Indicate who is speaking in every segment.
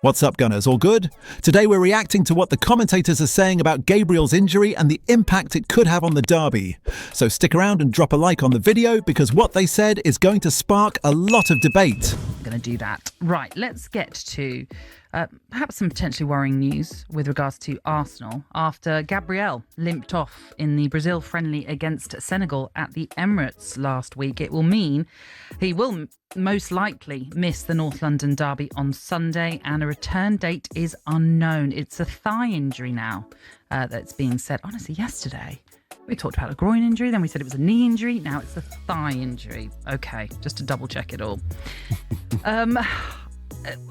Speaker 1: What's up, Gunners? All good? Today we're reacting to what the commentators are saying about Gabriel's injury and the impact it could have on the derby. So stick around and drop a like on the video because what they said is going to spark a lot of debate.
Speaker 2: I'm going to do that. Right, let's get to perhaps some potentially worrying news with regards to Arsenal after Gabriel limped off in the Brazil friendly against Senegal at the Emirates last week. It will mean he will most likely miss the North London derby on Sunday, and a return date is unknown. It's a thigh injury now that's being said. Honestly, yesterday we talked about a groin injury, then we said it was a knee injury. Now it's a thigh injury. Okay, just to double check it all.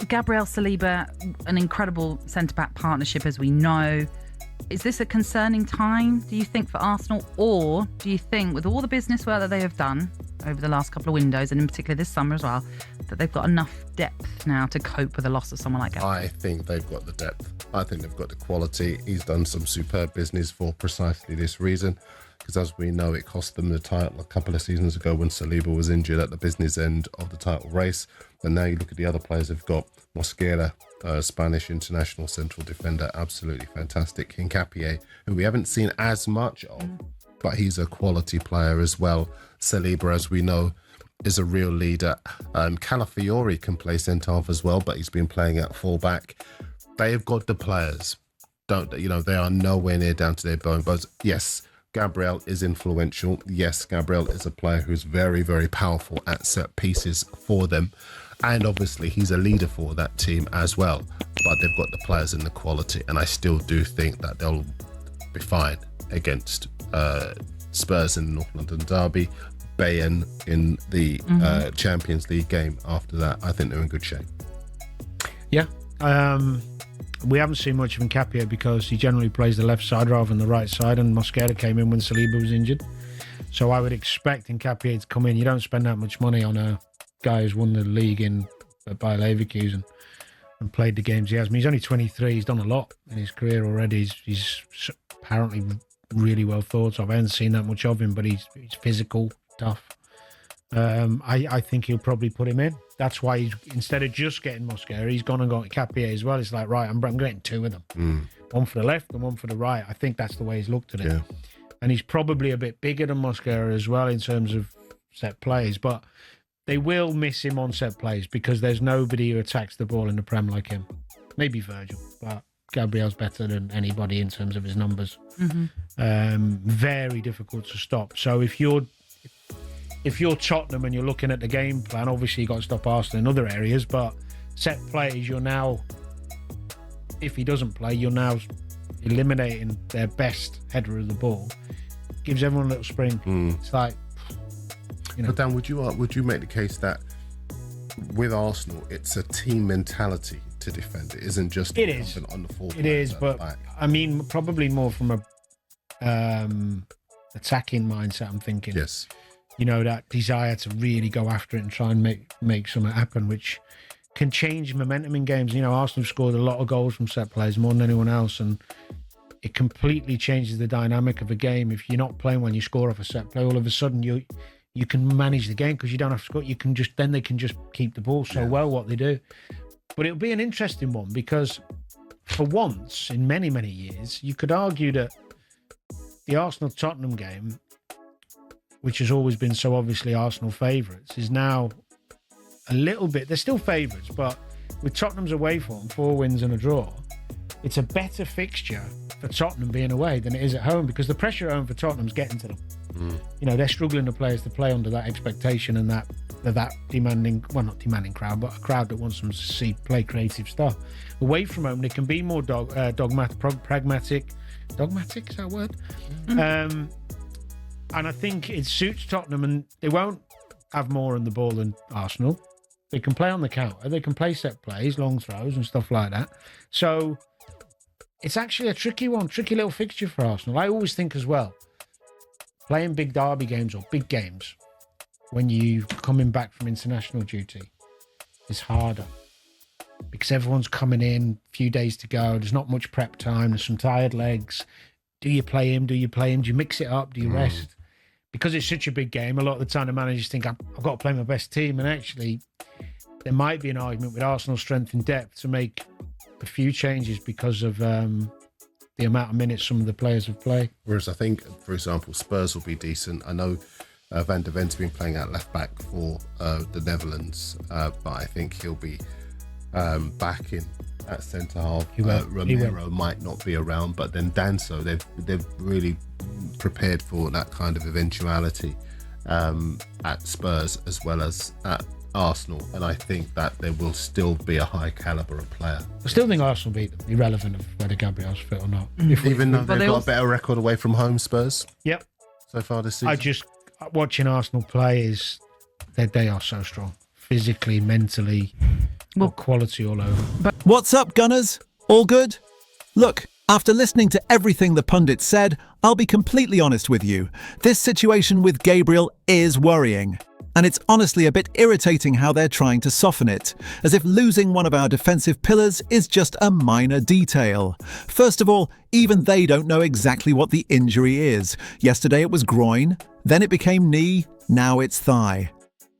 Speaker 2: Gabriel Saliba, an incredible centre-back partnership, as we know. Is this a concerning time, do you think, for Arsenal? Or do you think, with all the business work that they have done over the last couple of windows, and in particular this summer as well, that they've got enough depth now to cope with the loss of someone like Gabriel?
Speaker 3: I think they've got the depth. I think they've got the quality. He's done some superb business for precisely this reason. Because as we know, it cost them the title a couple of seasons ago when Saliba was injured at the business end of the title race. And now you look at the other players they've got. Mosquera, Spanish international central defender, absolutely fantastic. Hincapié, who we haven't seen as much of, but he's a quality player as well. Saliba, as we know, is a real leader. Calafiori can play centre-half as well, but he's been playing at full-back. They've got the players. They are nowhere near down to their bone. But yes, Gabriel is influential. Yes, Gabriel is a player who's very, very powerful at set pieces for them. And obviously, he's a leader for that team as well. But they've got the players and the quality. And I still do think that they'll be fine against Spurs in the North London derby, Bayern in the Champions League game after that. I think they're in good shape.
Speaker 4: Yeah. We haven't seen much of Hincapié because he generally plays the left side rather than the right side, and Mosquera came in when Saliba was injured. So I would expect Hincapié to come in. You don't spend that much money on a guy who's won the league at Bayer Leverkusen and played the games he has. I mean, he's only 23. He's done a lot in his career already. He's apparently really well thought of. I haven't seen that much of him, but he's physical, tough. I think he'll probably put him in. That's why he's, instead of just getting Mosquera, he's gone and got Hincapié as well. It's like, right, I'm getting two of them. One for the left and one for the right. I think that's the way he's looked at it. Yeah. And he's probably a bit bigger than Mosquera as well in terms of set plays. But they will miss him on set plays because there's nobody who attacks the ball in the Prem like him. Maybe Virgil, but Gabriel's better than anybody in terms of his numbers. Very difficult to stop. So if you're Tottenham and you're looking at the game plan, obviously you've got to stop Arsenal in other areas, but set plays, you're now, if he doesn't play, you're now eliminating their best header of the ball. Gives everyone a little spring. It's like,
Speaker 3: But Dan, would you make the case that with Arsenal, it's a team mentality to defend? It isn't just
Speaker 4: it is
Speaker 3: on the forward.
Speaker 4: It is, but I mean, probably more from a attacking mindset. I'm thinking.
Speaker 3: Yes.
Speaker 4: That desire to really go after it and try and make something happen, which can change momentum in games. Arsenal have scored a lot of goals from set plays, more than anyone else, and it completely changes the dynamic of a game. If you're not playing when you score off a set play, all of a sudden you can manage the game because you don't have to score. They can just keep the ball so well, what they do. But it'll be an interesting one because for once in many, many years, you could argue that the Arsenal-Tottenham game, which has always been so obviously Arsenal favourites, is now a little bit... They're still favourites, but with Tottenham's away form, 4 wins and a draw, it's a better fixture for Tottenham being away than it is at home because the pressure at home for Tottenham's getting to them. They're struggling the players to play under that expectation and that demanding... Well, not demanding crowd, but a crowd that wants them to play creative stuff. Away from home, they can be more pragmatic. Dogmatic, is that a word? And I think it suits Tottenham, and they won't have more on the ball than Arsenal. They can play on the counter. They can play set plays, long throws and stuff like that. So it's actually a tricky little fixture for Arsenal. I always think as well, playing big derby games or big games when you're coming back from international duty is harder because everyone's coming in, a few days to go. There's not much prep time. There's some tired legs. Do you play him? Do you mix it up? Do you rest? Because it's such a big game, a lot of the time the managers think, I've got to play my best team. And actually, there might be an argument with Arsenal's strength and depth to make a few changes because of the amount of minutes some of the players have played.
Speaker 3: Whereas I think, for example, Spurs will be decent. I know Van der Ven's been playing at left back for the Netherlands, but I think he'll be back in at centre half. Romero might not be around, but then Danso, they've really prepared for that kind of eventuality at Spurs as well as at Arsenal, and I think that there will still be a high calibre of player.
Speaker 4: I still think Arsenal beat them, irrelevant of whether Gabriel's fit or not.
Speaker 3: Even though they've got a better record away from home, Spurs.
Speaker 4: Yep.
Speaker 3: So far this season.
Speaker 4: Watching Arsenal play is they are so strong, physically, mentally, quality all over.
Speaker 1: What's up, Gunners? All good? Look, after listening to everything the pundits said, I'll be completely honest with you. This situation with Gabriel is worrying. And it's honestly a bit irritating how they're trying to soften it, as if losing one of our defensive pillars is just a minor detail. First of all, even they don't know exactly what the injury is. Yesterday it was groin, then it became knee, now it's thigh.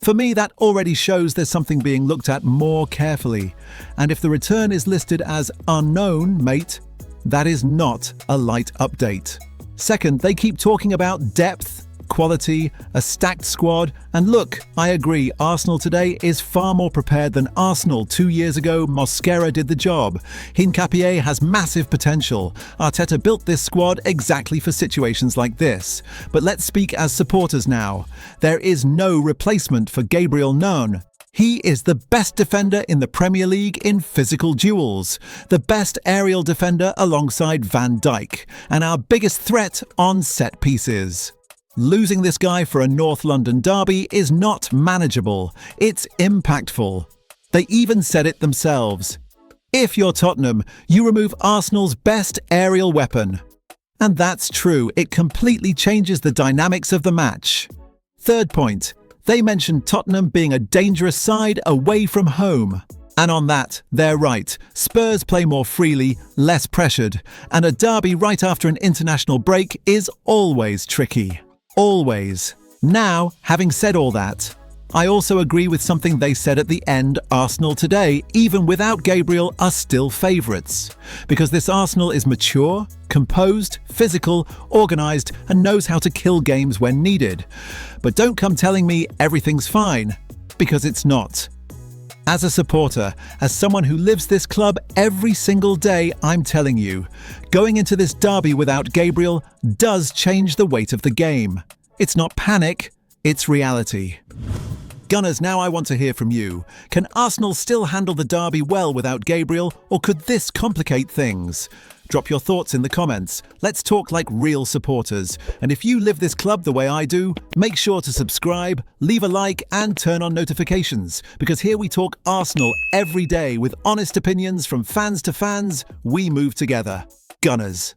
Speaker 1: For me, that already shows there's something being looked at more carefully. And if the return is listed as unknown, mate, that is not a light update. Second, they keep talking about depth, quality, a stacked squad, and look, I agree, Arsenal today is far more prepared than Arsenal 2 years ago. Mosquera did the job. Hincapié has massive potential. Arteta built this squad exactly for situations like this. But let's speak as supporters now. There is no replacement for Gabriel known. He is the best defender in the Premier League in physical duels, the best aerial defender alongside Van Dijk, and our biggest threat on set pieces. Losing this guy for a North London derby is not manageable, it's impactful. They even said it themselves. If you're Tottenham, you remove Arsenal's best aerial weapon. And that's true, it completely changes the dynamics of the match. Third point, they mentioned Tottenham being a dangerous side away from home. And on that, they're right. Spurs play more freely, less pressured, and a derby right after an international break is always tricky. Always. Now, having said all that, I also agree with something they said at the end. Arsenal today, even without Gabriel, are still favourites. Because this Arsenal is mature, composed, physical, organised, and knows how to kill games when needed. But don't come telling me everything's fine, because it's not. As a supporter, as someone who lives this club every single day, I'm telling you, going into this derby without Gabriel does change the weight of the game. It's not panic, it's reality. Gunners, now I want to hear from you. Can Arsenal still handle the derby well without Gabriel, or could this complicate things? Drop your thoughts in the comments. Let's talk like real supporters. And if you live this club the way I do, make sure to subscribe, leave a like, and turn on notifications. Because here we talk Arsenal every day with honest opinions from fans to fans. We move together. Gunners.